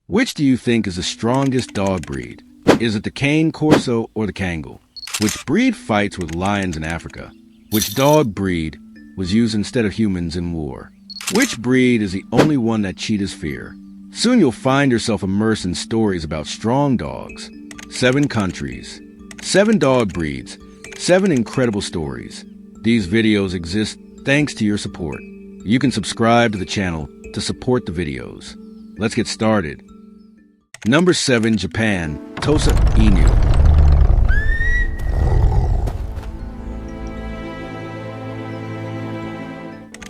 Which do you think is the strongest dog breed? Is it the cane Corso or the Kangal? Which breed fights with lions in Africa? Which dog breed was used instead of humans in war? Which breed is the only one that cheetahs fear? Soon you'll find yourself immersed in stories about strong dogs. 7 countries, 7 dog breeds, 7 incredible stories. These videos exist thanks to your support. You can subscribe to the channel to support the videos. Let's get started. Number 7, Japan, Tosa Inu.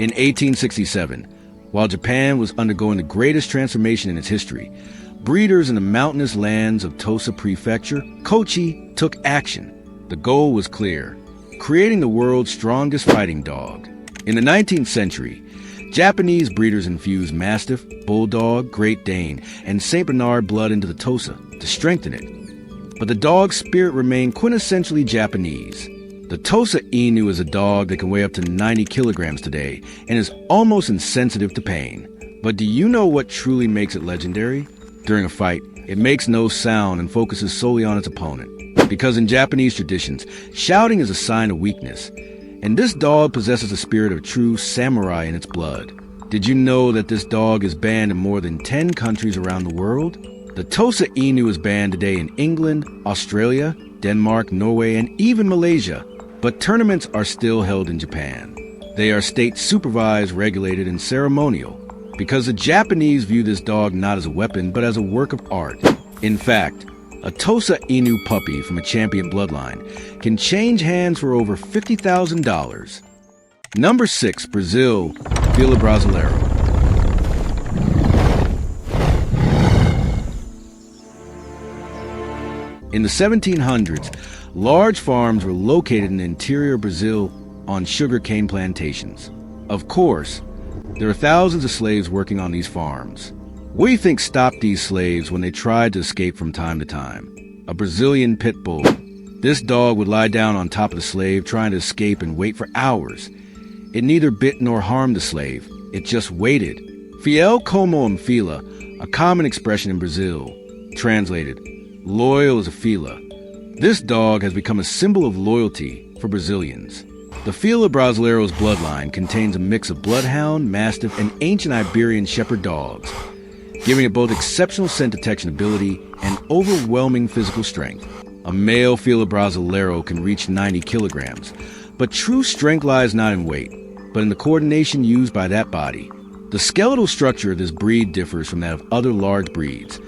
In 1867, while Japan was undergoing the greatest transformation in its history, breeders in the mountainous lands of Tosa Prefecture, Kochi, took action. The goal was clear: creating the world's strongest fighting dog. In the 19th century, Japanese breeders infused Mastiff, Bulldog, Great Dane, and St. Bernard blood into the Tosa to strengthen it. But the dog's spirit remained quintessentially Japanese. The Tosa Inu is a dog that can weigh up to 90 kilograms today and is almost insensitive to pain. But do you know what truly makes it legendary? During a fight, it makes no sound and focuses solely on its opponent. Because in Japanese traditions, shouting is a sign of weakness, and this dog possesses the spirit of true samurai in its blood. Did you know that this dog is banned in more than 10 countries around the world? The Tosa Inu is banned today in England, Australia, Denmark, Norway, and even Malaysia. But tournaments are still held in Japan. They are state-supervised, regulated, and ceremonial, because the Japanese view this dog not as a weapon, but as a work of art. In fact, a Tosa Inu puppy from a champion bloodline can change hands for over $50,000. Number 6, Brazil, Fila Brasileiro. In the 1700s, large farms were located in the interior Brazil on sugarcane plantations. Of course, there are thousands of slaves working on these farms. What do you think stopped these slaves when they tried to escape from time to time? A Brazilian pit bull. This dog would lie down on top of the slave trying to escape and wait for hours. It neither bit nor harmed the slave. It just waited. Fiel como um fila, a common expression in Brazil. Translated, loyal as a fila. This dog has become a symbol of loyalty for Brazilians. The Fila Brasileiro's bloodline contains a mix of bloodhound, mastiff, and ancient Iberian shepherd dogs, giving it both exceptional scent detection ability and overwhelming physical strength. A male Fila Brasileiro can reach 90 kilograms, but true strength lies not in weight, but in the coordination used by that body. The skeletal structure of this breed differs from that of other large breeds.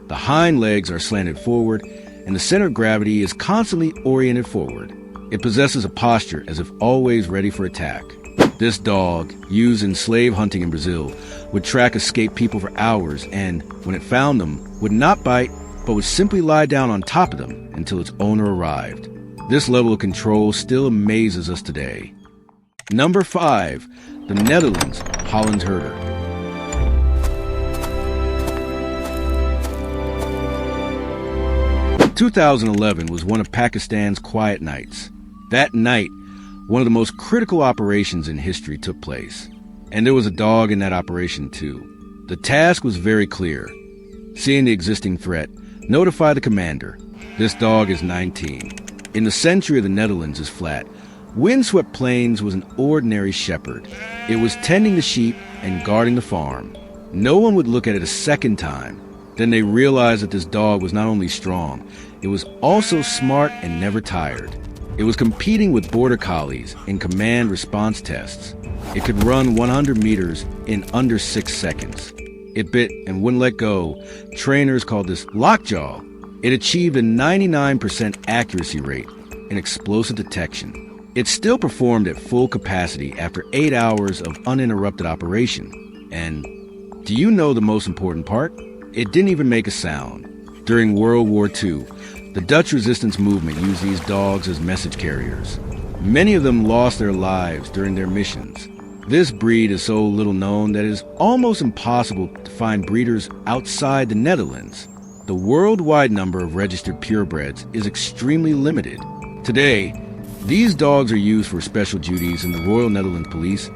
The hind legs are slanted forward, and the center of gravity is constantly oriented forward. It possesses a posture as if always ready for attack. This dog, used in slave hunting in Brazil, would track escaped people for hours and, when it found them, would not bite, but would simply lie down on top of them until its owner arrived. This level of control still amazes us today. Number 5, the Netherlands, Hollandse Herder. In 2011 was one of Pakistan's quiet nights. That night, one of the most critical operations in history took place. And there was a dog in that operation too. The task was very clear. Seeing the existing threat, notify the commander. This dog is 19. In the century of the Netherlands is flat. Windswept plains was an ordinary shepherd. It was tending the sheep and guarding the farm. No one would look at it a second time. Then they realized that this dog was not only strong, it was also smart and never tired. It was competing with border collies in command response tests. It could run 100 meters in under 6 seconds. It bit and wouldn't let go. Trainers called this lockjaw. It achieved a 99% accuracy rate in explosive detection. It still performed at full capacity after 8 hours of uninterrupted operation. And do you know the most important part? It didn't even make a sound. During World War II, the Dutch resistance movement used these dogs as message carriers. Many of them lost their lives during their missions. This breed is so little known that it is almost impossible to find breeders outside the Netherlands. The worldwide number of registered purebreds is extremely limited. Today, these dogs are used for special duties in the Royal Netherlands Police,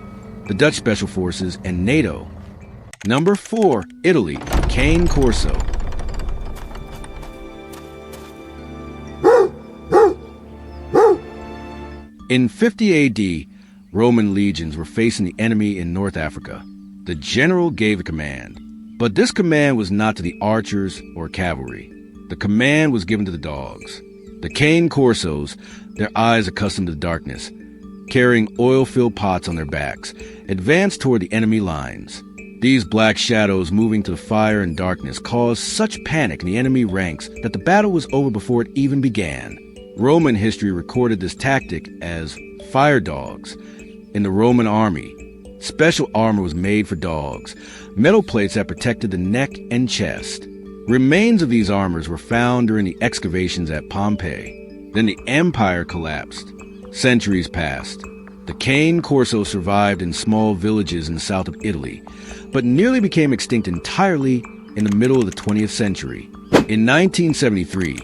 the Dutch Special Forces, and NATO. Number 4. Italy, cane Corso. In 50 AD, Roman legions were facing the enemy in North Africa. The general gave a command, but this command was not to the archers or cavalry. The command was given to the dogs. The cane Corsos, their eyes accustomed to darkness, carrying oil-filled pots on their backs, advanced toward the enemy lines. These black shadows moving to the fire and darkness caused such panic in the enemy ranks that the battle was over before it even began. Roman history recorded this tactic as fire dogs. In the Roman army, special armor was made for dogs, metal plates that protected the neck and chest. Remains of these armors were found during the excavations at Pompeii. Then the empire collapsed. Centuries passed. The cane Corso survived in small villages in the south of Italy, but nearly became extinct entirely in the middle of the 20th century. In 1973,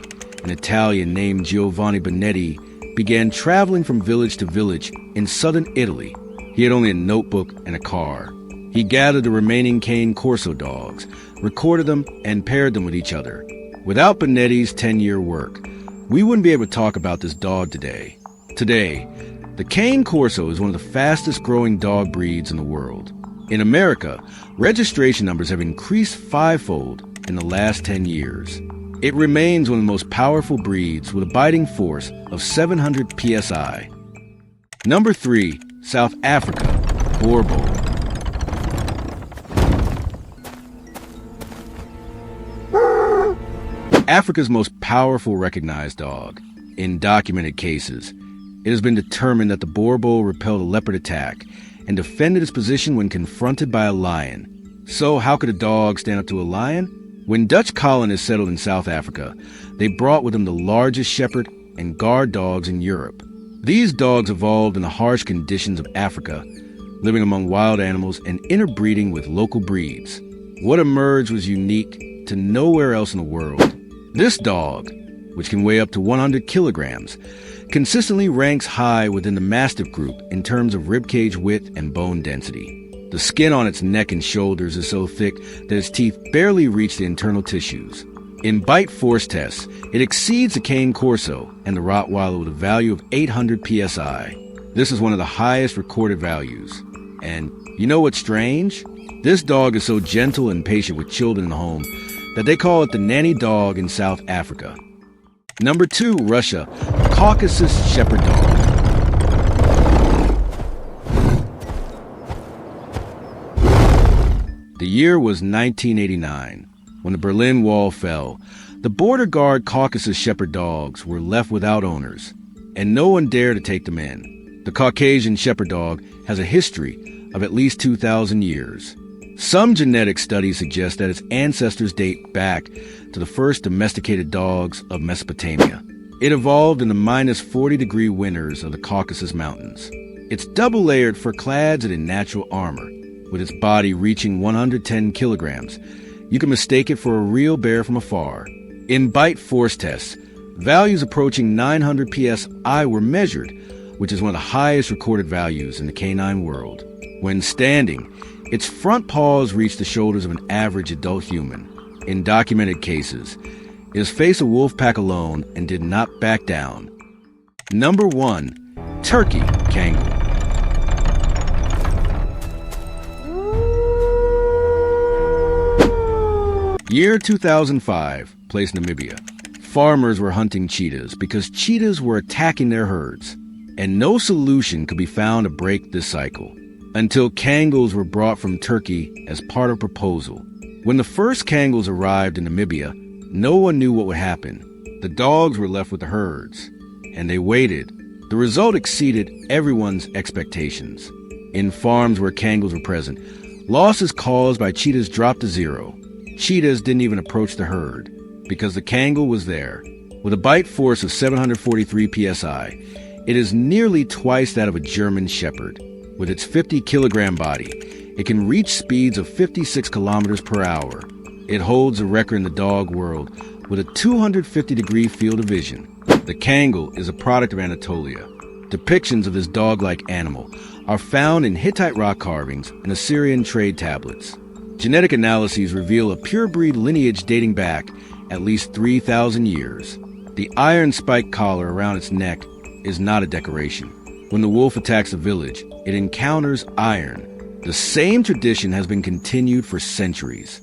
an Italian named Giovanni Bonetti began traveling from village to village in southern Italy. He had only a notebook and a car. He gathered the remaining cane Corso dogs, recorded them, and paired them with each other. Without Bonetti's 10-year work, we wouldn't be able to talk about this dog today. Today, the cane Corso is one of the fastest-growing dog breeds in the world. In America, registration numbers have increased fivefold in the last 10 years. It remains one of the most powerful breeds with a biting force of 700 psi. Number 3. South Africa, Boerboel. Africa's most powerful recognized dog. In documented cases, it has been determined that the Boerboel repelled a leopard attack and defended its position when confronted by a lion. So how could a dog stand up to a lion? When Dutch colonists settled in South Africa, they brought with them the largest shepherd and guard dogs in Europe. These dogs evolved in the harsh conditions of Africa, living among wild animals and interbreeding with local breeds. What emerged was unique to nowhere else in the world. This dog, which can weigh up to 100 kilograms, consistently ranks high within the Mastiff group in terms of ribcage width and bone density. The skin on its neck and shoulders is so thick that its teeth barely reach the internal tissues. In bite force tests, it exceeds the cane Corso and the Rottweiler with a value of 800 psi. This is one of the highest recorded values. And you know what's strange? This dog is so gentle and patient with children in the home that they call it the nanny dog in South Africa. Number 2, Russia, Caucasian Shepherd dog. The year was 1989. When the Berlin Wall fell, the border guard Caucasus Shepherd dogs were left without owners, and no one dared to take them in. The Caucasian Shepherd dog has a history of at least 2,000 years. Some genetic studies suggest that its ancestors date back to the first domesticated dogs of Mesopotamia. It evolved in the minus 40-degree winters of the Caucasus Mountains. Its double-layered fur clads it in natural armor. With its body reaching 110 kilograms, you can mistake it for a real bear from afar. In bite force tests, values approaching 900 psi were measured, which is one of the highest recorded values in the canine world. When standing, its front paws reach the shoulders of an average adult human. In documented cases, it has faced a wolf pack alone and did not back down. Number 1. Turkey Kangal. Year 2005, place Namibia. Farmers were hunting cheetahs because cheetahs were attacking their herds, and no solution could be found to break this cycle until Kangals were brought from Turkey as part of a proposal. When the first Kangals arrived in Namibia, no one knew what would happen. The dogs were left with the herds, and they waited. The result exceeded everyone's expectations. In farms where Kangals were present, losses caused by cheetahs dropped to zero. Cheetahs didn't even approach the herd because the Kangal was there. With a bite force of 743 psi, it is nearly twice that of a German Shepherd. With its 50-kilogram body, it can reach speeds of 56 kilometers per hour. It holds a record in the dog world with a 250-degree field of vision. The Kangal is a product of Anatolia. Depictions of this dog-like animal are found in Hittite rock carvings and Assyrian trade tablets. Genetic analyses reveal a pure-breed lineage dating back at least 3,000 years. The iron spike collar around its neck is not a decoration. When the wolf attacks a village, it encounters iron. The same tradition has been continued for centuries.